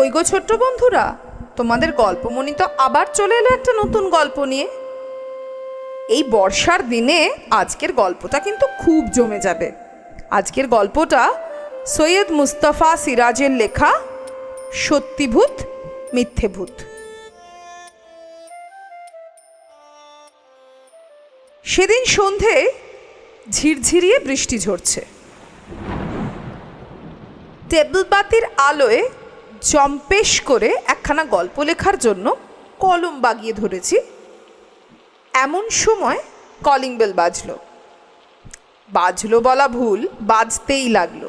ওই গো ছোট্ট বন্ধুরা, তোমাদের গল্পমণি তো আবার চলে এলো একটা নতুন গল্প নিয়ে। এই বর্ষার দিনে আজকের গল্পটা কিন্তু খুব জমে যাবে। আজকের গল্পটা সৈয়দ মুস্তফা সিরাজের লেখা সত্যি ভূত মিথ্যে ভূত। সেদিন সন্ধে ঝিরঝিরিয়ে বৃষ্টি ঝরছে। টেবিল বাতির আলোয় জম্পেশ করে একখানা গল্প লেখার জন্য কলম বাগিয়ে ধরেছি। এমন সময় কলিং বেল বাজলো। বাজলো বলা ভুল, বাজতেই লাগলো।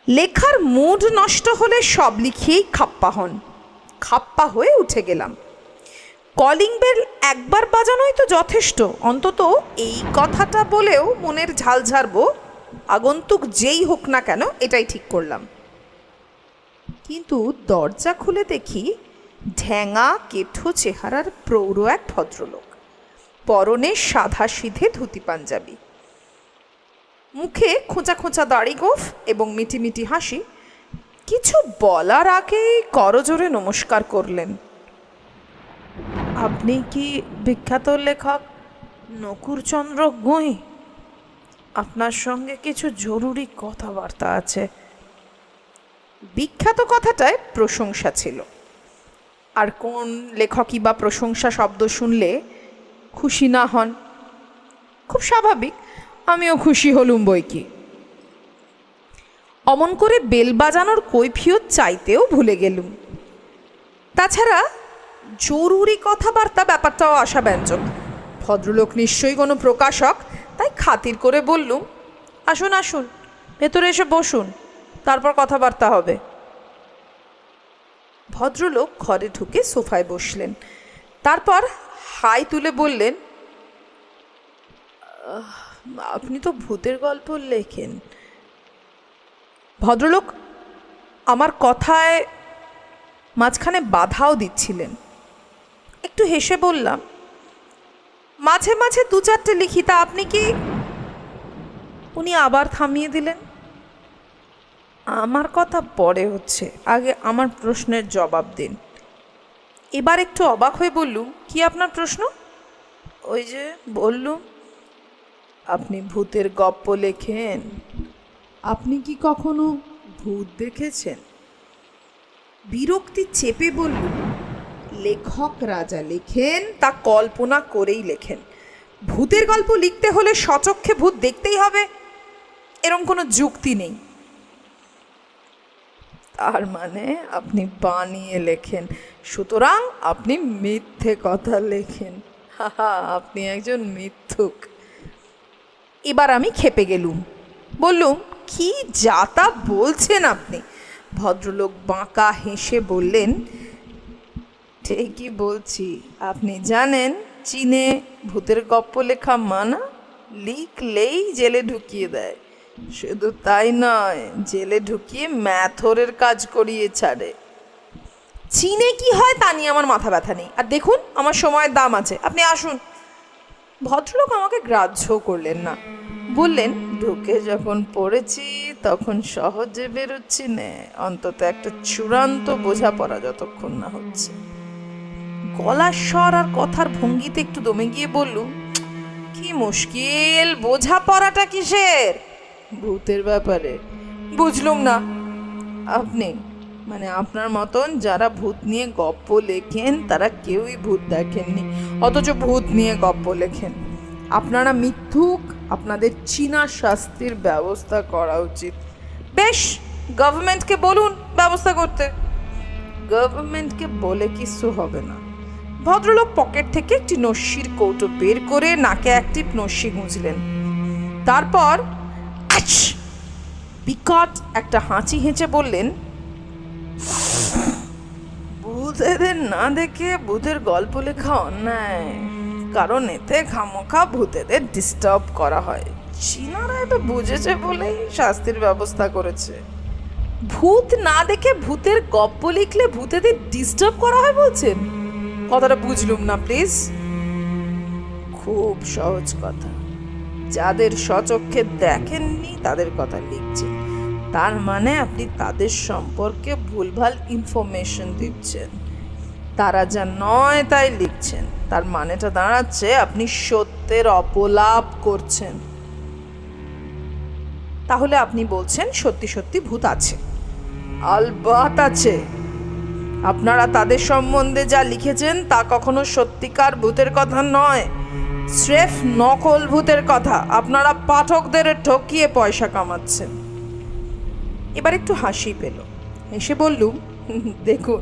লেখার মুড নষ্ট হলে সব লিখিয়েই খাপ্পা হন। খাপ্পা হয়ে উঠে গেলাম। কলিং বেল একবার বাজানোই তো যথেষ্ট, অন্তত এই কথাটা বলেও মনের ঝাল ঝাড়বো। আগন্তুক যেই হোক না কেন এটাই ঠিক করলাম। কিন্তু দরজা খুলে দেখি ঢ্যাঙা কেঠো চেহারার প্রৌঢ় এক ভদ্রলোক, পরনে সাদা সিধে ধুতি পাঞ্জাবি, মুখে খোঁচা খোঁচা দাড়ি গোঁফ এবং মিটিমিটি হাসি। কিছু বলার আগেই করজোরে নমস্কার করলেন। আপনি কি বিখ্যাত লেখক নকুরচন্দ্র গুঁই? আপনার সঙ্গে কিছু জরুরি কথাবার্তা আছে। বিখ্যাত কথাটায় প্রশংসা ছিল, আর কোন লেখকই বা প্রশংসা শব্দ শুনলে খুশি না হন? খুব স্বাভাবিক, আমিও খুশি হলুম বই কি। অমন করে বেল বাজানোর কৈফিয়ত চাইতেও ভুলে গেলুম। তাছাড়া জরুরি কথাবার্তা ব্যাপারটাও আশাব্যঞ্জক। ভদ্রলোক নিশ্চয়ই কোনো প্রকাশক, তাই খাতির করে বললুম, আসুন আসুন, ভেতরে এসে বসুন, তারপর কথাবার্তা হবে। ভদ্রলোক ঘরে ঢুকে সোফায় বসলেন। তারপর হাই তুলে বললেন, আপনি তো ভূতের গল্প লেখেন। ভদ্রলোক আমার কথায় মাঝখানে বাধাও দিচ্ছিলেন। একটু হেসে বললাম, মাঝে মাঝে দু চারটে লিখি, তা আপনি কি? উনি আবার থামিয়ে দিলেন। আমার কথা পরে হচ্ছে, আগে আমার প্রশ্নের জবাব দিন। এবার একটু অবাক হয়ে বললুম, কি আপনার প্রশ্ন? ওই যে বললুম আপনি ভূতের গল্প লেখেন, আপনি কি কখনো ভূত দেখেছেন? বিরক্তি চেপে বললুম, লেখক রাজা লেখেন তা কল্পনা করেই লেখেন। ভূতের গল্প লিখতে হলে সচক্ষে ভূত দেখতেই হবে, এরম কোনো যুক্তি নেই। তার মানে আপনি বানিয়ে লেখেন, সুতরাং আপনি মিথ্যে কথা লেখেন। হাহা, আপনি একজন মিথ্যুক। এবার আমি খেপে গেলুম। বললুম, কি যা তা বলছেন আপনি? ভদ্রলোক বাঁকা হেসে বললেন, ঠিকই বলছি। আপনি জানেন চীনে ভূতের গল্প লেখা মানা, লিখলেই জেলে ঢুকিয়ে দেয়। শুধু তাই নয়, জেলে ঢুকিয়ে ম্যাথরের কাজ করিয়ে ছাড়ে। চীনে কি হয় তা নিয়ে আমার মাথা ব্যথা নেই, আর দেখুন আমার সময়ের দাম আছে, আপনি আসুন। ভদ্রলোক আমাকে গ্রাহ্য করলেন না, বললেন, ঢুকে যখন পড়েছি তখন সহজে বেরোচ্ছি না, অন্তত একটা চূড়ান্ত বোঝাপড়া যতক্ষণ না হচ্ছে। গলার স্বর আর কথার ভঙ্গিতে একটু দমে গিয়ে বললুম, কি মুশকিল, বোঝাপড়াটা কিসের? ভূতের ব্যাপারে। বুঝলুম না। আপনি মানে আপনার মতন যারা ভূত নিয়ে গল্প লেখেন তারা কেউই ভূত দেখেননি, অথচ ভূত নিয়ে গল্প লেখেন। আপনারা মিথ্যুক, আপনাদের চীনা শাস্তির ব্যবস্থা করা উচিত। বেশ, গভর্নমেন্টকে বলুন ব্যবস্থা করতে। গভর্নমেন্টকে বলে কিছু হবে না। ভদ্রলোক পকেট থেকে একটি নস্যির কৌটো বের করে নাকে একটি নস্যি গুঁজলেন। তারপর বিকট একটা হাঁচি হেঁচে বললেন, ভূতেদের না দেখে ভূতের গল্প লেখা অন্যায়, কারণ এতে খামোখা ভূতেদের ডিস্টার্ব করা হয়। চীনারা এটা বুঝেছে বলেই শাস্তির ব্যবস্থা করেছে। ভূত না দেখে ভূতের গল্প লিখলে ভূতেদের ডিস্টার্ব করা হয় বলছেন? কথাটা বুঝলুম না, প্লিজ। খুব সহজ কথা, যাদের স্বচক্ষে দেখেননি তাদের কথা লিখছে, তার মানে আপনি তাদের সম্পর্কে ভুলভাল ইনফরমেশন দিচ্ছেন, তারা যা নয় তাই লিখছেন। তার মানেটা দাঁড়াচ্ছে আপনি সত্যের অপলাপ করছেন। তাহলে আপনি বলছেন সত্যি সত্যি ভূত আছে? আলবাত আছে। আপনারা তাদের সম্বন্ধে যা লিখেছেন তা কখনো সত্যিকার ভূতের কথা নয়, স্রেফ নকল ভূতের কথা। আপনারা পাঠকদের ঠকিয়ে পয়সা কামাচ্ছেন। এবার একটু হাসি পেল, এসে বললুম, দেখুন,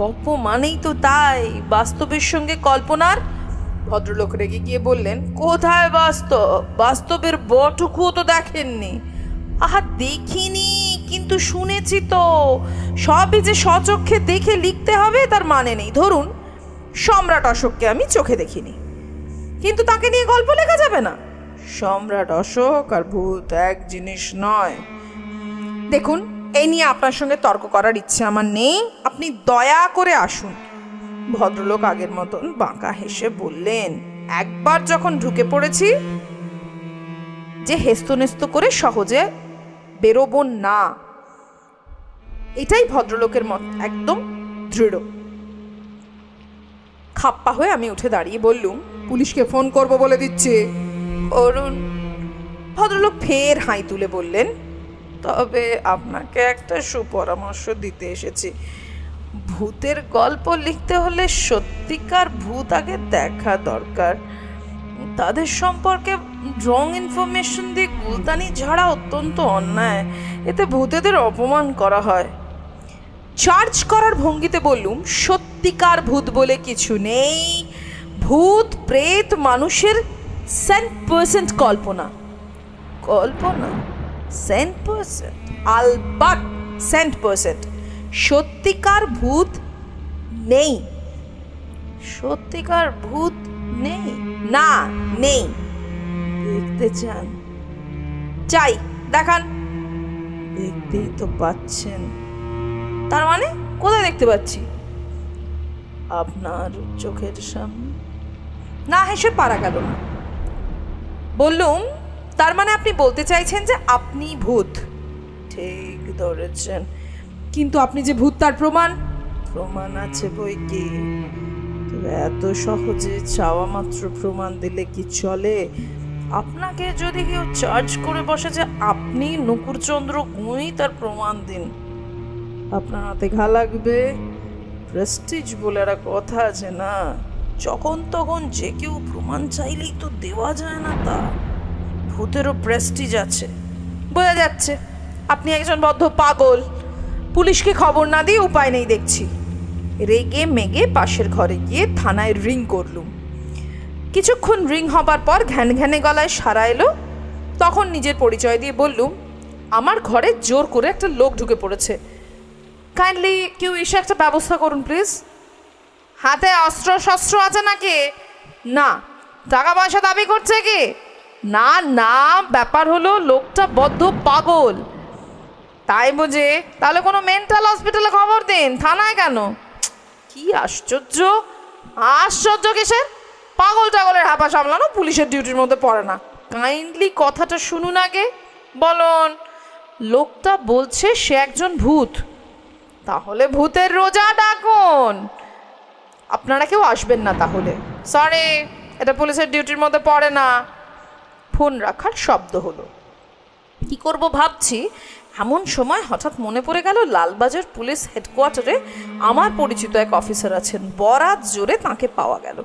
গল্প মানেই তো তাই, বাস্তবের সঙ্গে কল্পনার। ভদ্রলোক রেগে গিয়ে বললেন, কোথায় বাস্তব? বাস্তবের বটুকুও তো দেখেননি। আহা, দেখিনি, কিন্তু শুনেছি তো। সবই যে স্বচক্ষে দেখে লিখতে হবে তার মানে নেই। ধরুন, সম্রাট অশোককে আমি চোখে দেখিনি, কিন্তু তাকে নিয়ে গল্প লেখা যাবে না? সম্রাট অশোক আর ভূত এক জিনিস নয়। দেখুন, এই নিয়ে আপনার সঙ্গে তর্ক করার ইচ্ছে আমার নেই, আপনি দয়া করে আসুন। ভদ্রলোক আগের মতন বাঁকা হেসে বললেন, একবার যখন ঢুকে পড়েছি যে হেস্তনেস্ত করে সহজে বেরোবো না, এটাই ভদ্রলোকের মত, একদম দৃঢ়। খাপ্পা হয়ে আমি উঠে দাঁড়িয়ে বললুম, পুলিশকে ফোন করব বলে দিচ্ছি। অরুণ। ভদ্রলোক ফের হাই তুলে বললেন, তবে আপনাকে একটা সুপরামর্শ দিতে এসেছি। ভূতের গল্প লিখতে হলে সত্যিকার ভূত আগে দেখা দরকার। তাদের সম্পর্কে রং ইনফরমেশন দিয়ে গুলতানি ঝাড়া অত্যন্ত অন্যায়। এতে ভূতেদের অপমান করা হয়। চার্জ করার ভঙ্গিতে বললুম, সত্যিকার ভূত বলে কিছু নেই। ভূত প্রেত মানুষের 100% কল্পনা। কল্পনা 100%? আলবাত 100%। সত্যিকার ভূত নেই। সত্যিকার ভূত নেই? না, নেই। দেখতে চান? চাই, দেখান। দেখতেই তো পাচ্ছেন। তার মানে কোথায় দেখতে পাচ্ছি? আপনার চোখের সামনে। না হেসে পারা গেল না। বললুম, তার মানে আপনি বলতে চাইছেন যে আপনি ভূত? ঠিক ধরেছেন। কিন্তু আপনি যে ভূত তার প্রমাণ? প্রমাণ আছে বই কি, তবে এত সহজে চাওয়া মাত্র প্রমাণ দিলে কি চলে? আপনাকে যদি কেউ চার্জ করে বসে যে আপনি নকুরচন্দ্র গুঁই, তার প্রমাণ দিন, আপনার হাতে ঘা লাগবে। প্রেস্টিজ বলে একটা কথা আছে না, যখন তখন যে কেউ প্রমাণ চাইলেই তো দেওয়া যায় না। তা ভূতেরও প্রেস্টিজ আছে। বোঝা যাচ্ছে আপনি একজন বদ্ধ পাগল। পুলিশকে খবর না দিয়ে উপায় নেই দেখছি। রেগে মেগে পাশের ঘরে গিয়ে থানায় রিং করলুম। কিছুক্ষণ রিং হবার পর ঘ্যান ঘ্যানে গলায় সারা এলো। তখন নিজের পরিচয় দিয়ে বললুম, আমার ঘরে জোর করে একটা লোক ঢুকে পড়েছে। কাইন্ডলি কেউ এসে একটা ব্যবস্থা করুন প্লিজ। হাতে অস্ত্র শস্ত্র আছে নাকি? না। টাকা পয়সা দাবি করছে কি? না না, ব্যাপার হলো লোকটা বদ্ধ পাগল। তাই বুঝে? তাহলে কোনো মেন্টাল হসপিটালে খবর দিন, থানায় কেন? কি আশ্চর্য! আশ্চর্য কিসের? পাগল টাগলের হাপা সামলানো পুলিশের ডিউটির মধ্যে পড়ে না। কাইন্ডলি কথাটা শুনুন আগে। বলুন। লোকটা বলছে সে একজন ভূত। তাহলে ভূতের রোজা ডাকুন। আপনারা কেউ আসবেন না তাহলে? সরি, এটা পুলিশের ডিউটির মধ্যে পড়ে না। ফোন রাখার শব্দ হলো। কি করব ভাবছি, এমন সময় হঠাৎ মনে পড়ে গেল লালবাজার পুলিশ হেডকোয়ার্টারে আমার পরিচিত এক অফিসার আছেন। বরাত জোরে তাঁকে পাওয়া গেল।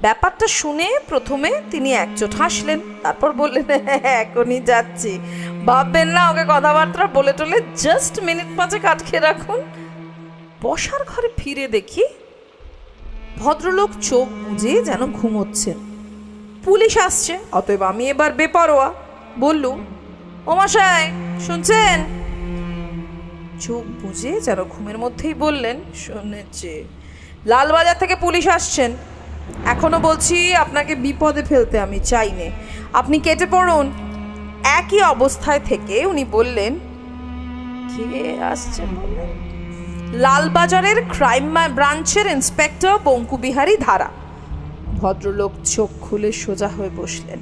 ব্যাপারটা শুনে প্রথমে তিনি একচোট হাসলেন, তারপর বললেন, এখনই যাচ্ছি। ভাববেন না ওকে কথাবার্তা বলে টলে জাস্ট মিনিট 5 আটকে রাখুন। বসার ঘরে ফিরে দেখি ভদ্রলোক চোখ বুজে যেন ঘুমোচ্ছেন। পুলিশ আসছে, অতএব আমি এবার বেপরোয়া বললুম, ও মশাই শুনছেন? চোখ বুজে যেন ঘুমের মধ্যেই বললেন, শুনেছি। লালবাজার থেকে পুলিশ আসছেন। এখনো বলছি, আপনাকে বিপদে ফেলতে আমি চাইনি, আপনি কেটে পড়ুন। একই অবস্থায় থেকে উনি বললেন, কে আসছে বলে? লালবাজারের ক্রাইম ব্রাঞ্চের ইন্সপেক্টর বঙ্কুবিহারী ধারা। ভদ্রলোক চোখ খুলে সোজা হয়ে বসলেন,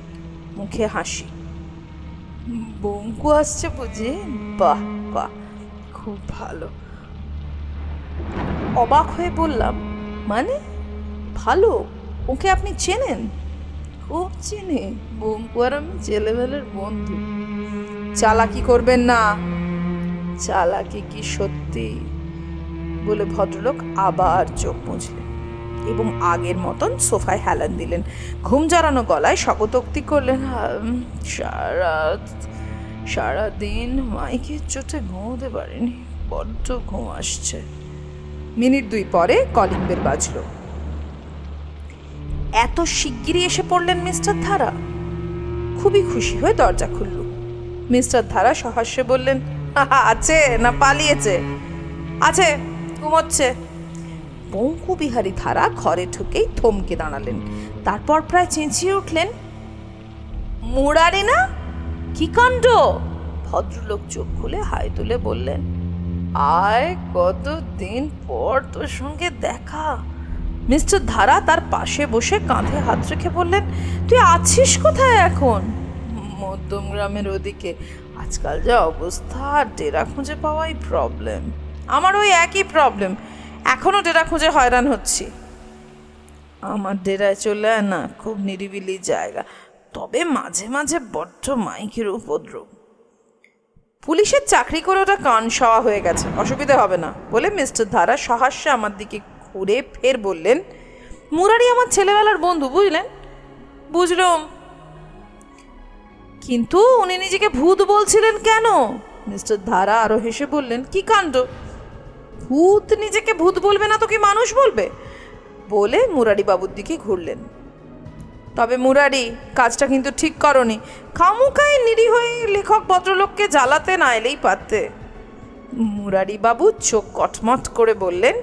মুখে হাসি। বঙ্কু আসছে বুঝি? বাহ, বাহ, খুব ভালো। অবাক হয়ে বললাম, মানে ভালো? ওকে আপনি চেনেন? খুব চিনি, বঙ্কু আর আমি ছেলেবেলার বন্ধু। চালাকি করবেন না। চালাকি কি সত্যি? বলে ভদ্রলোক আবার চোখ মুছলেন এবং আগের মতন সোফায় হেলান দিলেন। ঘুম জড়ানো গলায় শপথোক্তি করলেন, সারাদিন মাইকের চোটে ঘুমোতে পারিনি, বড্ড ঘুম আসছে। মিনিট 2 পরে কলিং বেল বাজলো। এত শিগগিরই এসে পড়লেন মিস্টার ধারা? খুবই খুশি হয়ে দরজা খুলল। মিস্টার ধারা সহাস্যে বললেন, আছে না পালিয়েছে? আছে, ঘুমোচ্ছে। বঙ্কু বিহারী ধারা ঘরে ঢুকেই থমকে দাঁড়ালেন, তারপর প্রায় চেঁচিয়ে উঠলেন, মুরারি না? কি কাণ্ড! ভদ্রলোক চোখ খুলে হাই তুলে বললেন, আয়, কতদিন পর তোর সঙ্গে দেখা। মিস্টার ধারা তার পাশে বসে কাঁধে হাত রেখে বললেন, তুই আছিস কোথায় এখন? মধ্যম গ্রামের ওদিকে। আজকাল যা অবস্থা, ডেরা খুঁজে পাওয়াই প্রবলেম। আমার ওই একই প্রবলেম, এখনো ডেরা খুঁজে হয়রান হচ্ছি। আমার ডেরায় চলে আয় না, খুব নিরিবিলি জায়গা, তবে মাঝে মাঝে বড্ড মাইকের উপদ্রব। পুলিশের চাকরি করে ওটা কান সওয়া হয়ে গেছে, অসুবিধা হবে না বলে মিস্টার ধারা সহাস্যে আমার দিকে ঘুরে ফের বললেন, মুরারি আমার ছেলেবেলার বন্ধু, বুঝলেন? বুঝলাম, কিন্তু উনি নিজেকে ভূত বলছিলেন কেন? মিস্টার ধারা আরো হেসে বললেন, কি কাণ্ড! ভূত নিজেকে ভূত বলবে না তো কি মানুষ বলবে? বলে মুরারি বাবুর দিকে ঘুরলেন। তবে মুরারি, কাজটা কিন্তু ঠিক করনি। খামুখাই নিরীহ লেখক ভদ্রলোককে জ্বালাতে না এলেই পারতে। মুরারি বাবু চোখ কটমট করে বললেন,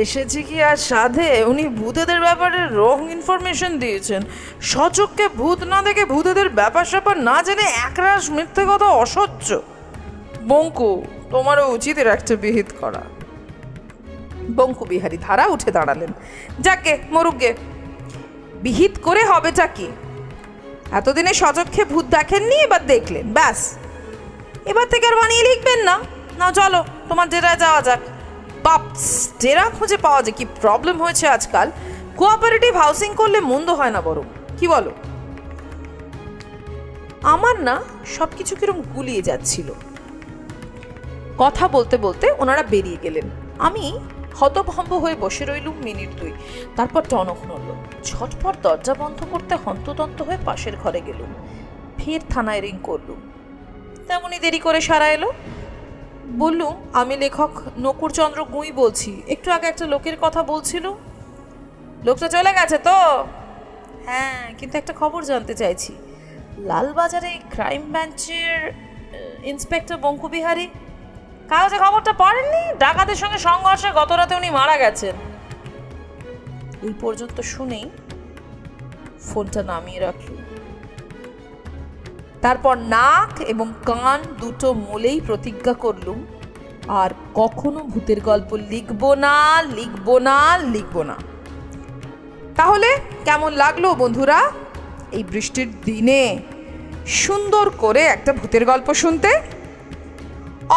এসেছি কি আর সাধে? উনি ভূতেদের ব্যাপারে রং ইনফরমেশন দিয়েছেন। সচক্ষে ভূত না দেখে ভূতেদের ব্যাপার স্যাপার না জেনে একরাশ মিথ্যে কথা অসহ্য। বঙ্কু, তোমারও উচিত এর একটা বিহিত করা। বঙ্কু বিহারী ধারা উঠে দাঁড়ালেন। যাকে মরুগে, বিহিত করে হবেটা কি? এতদিনে সচক্ষে ভূত দেখেননি, এবার দেখলেন, ব্যাস। এবার থেকে আর বানিয়ে লিখবেন না। না চলো, তোমার ডেরায় যাওয়া যাক। বাপস, ডেরা খুঁজে পাওয়া যায় কি প্রবলেম হয়েছে আজকাল। কোঅপারেটিভ হাউসিং করলে মন্দ হয় না বরং, কি বলো? আমার না সবকিছু কিরম গুলিয়ে যাচ্ছিল। কথা বলতে বলতে ওনারা বেরিয়ে গেলেন। আমি হতভম্ব হয়ে বসে রইলুম মিনিট 2। তারপর টনক নড়ল। ঝটপট দরজা বন্ধ করতে হন্তদন্ত হয়ে পাশের ঘরে গেলুম। ফের থানায় রিং করলুম। তেমনই দেরি করে সারা এলো। বললুম, আমি লেখক নকুরচন্দ্র গুঁই বলছি, একটু আগে একটা লোকের কথা বলছিল। লোকটা চলে গেছে তো? হ্যাঁ, কিন্তু একটা খবর জানতে চাইছি। লালবাজারে ক্রাইম ব্রাঞ্চের ইন্সপেক্টর বঙ্কু বিহারী, কাগজে খবরটা পড়েননি? ডাকাতের সঙ্গে সংঘর্ষে গত রাতে উনি মারা গেছেন। এই পর্যন্ত শুনেই ফোনটা নামিয়ে রাখলুম। তারপর নাক এবং কান দুটো মলেই প্রতিজ্ঞা করলুম, আর কখনো ভূতের গল্প লিখবো না, লিখবো না, লিখবো না। তাহলে কেমন লাগলো বন্ধুরা এই বৃষ্টির দিনে সুন্দর করে একটা ভূতের গল্প শুনতে?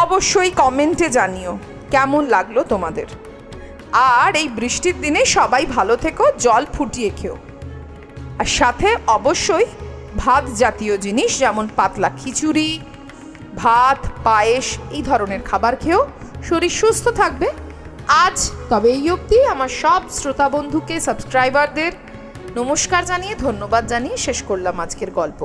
অবশ্যই কমেন্টে জানিও কেমন লাগলো তোমাদের। আর এই বৃষ্টির দিনে সবাই ভালো থেকো, জল ফুটিয়ে খেও। আর সাথে অবশ্যই ভাত জাতীয় জিনিস যেমন পাতলা খিচুড়ি, ভাত, পায়েস এই ধরনের খাবার খেও, শরীর সুস্থ থাকবে। আজ তবে এই অবধি। আমার সব শ্রোতা বন্ধুকে, সাবস্ক্রাইবারদের নমস্কার জানিয়ে, ধন্যবাদ জানিয়ে শেষ করলাম আজকের গল্প।